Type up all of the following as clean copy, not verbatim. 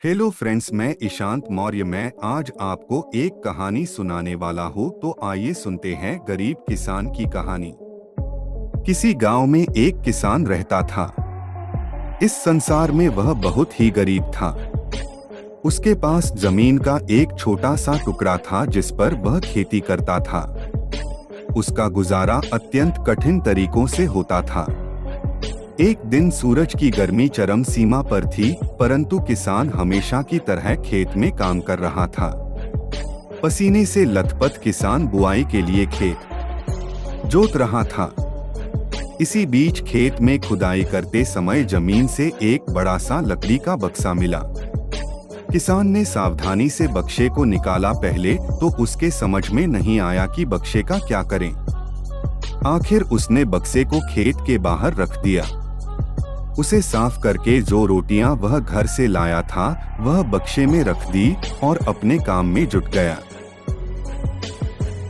Hello friends, मैं ईशांत मौर्य। मैं आज आपको एक कहानी सुनाने वाला हूँ। तो आइए सुनते हैं गरीब किसान की कहानी। किसी गांव में एक किसान रहता था। इस संसार में वह बहुत ही गरीब था। उसके पास जमीन का एक छोटा सा टुकड़ा था जिस पर वह खेती करता था। उसका गुजारा अत्यंत कठिन तरीकों से होता था। एक दिन सूरज की गर्मी चरम सीमा पर थी, परंतु किसान हमेशा की तरह खेत में काम कर रहा था। पसीने से लथपथ किसान बुआई के लिए खेत जोत रहा था। इसी बीच खेत में खुदाई करते समय जमीन से एक बड़ा सा लकड़ी का बक्सा मिला। किसान ने सावधानी से बक्से को निकाला। पहले तो उसके समझ में नहीं आया कि बक्से का क्या करें। आखिर उसने बक्से को खेत के बाहर रख दिया। उसे साफ करके जो रोटियां वह घर से लाया था वह बक्से में रख दी और अपने काम में जुट गया।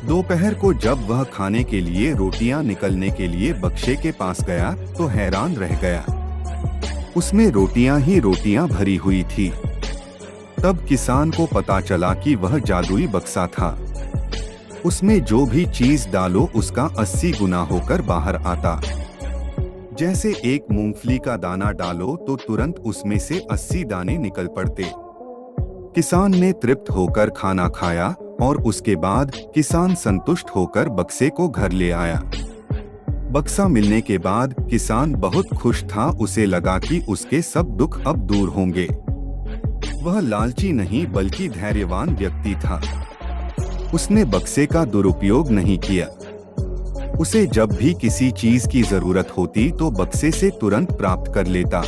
दोपहर को जब वह खाने के लिए रोटियां निकलने के लिए बक्से के पास गया तो हैरान रह गया। उसमें रोटियां ही रोटियां भरी हुई थी। तब किसान को पता चला कि वह जादुई बक्सा था। उसमें जो भी चीज डालो उसका 80 गुना होकर बाहर आता। जैसे एक मूंगफली का दाना डालो तो तुरंत उसमें से 80 दाने निकल पड़ते। किसान ने तृप्त होकर खाना खाया और उसके बाद किसान संतुष्ट होकर बक्से को घर ले आया। बक्सा मिलने के बाद किसान बहुत खुश था। उसे लगा कि उसके सब दुख अब दूर होंगे। वह लालची नहीं बल्कि धैर्यवान व्यक्ति था। उसने बक्से का दुरुपयोग नहीं किया। उसे जब भी किसी चीज की जरूरत होती तो बक्से से तुरंत प्राप्त कर लेता।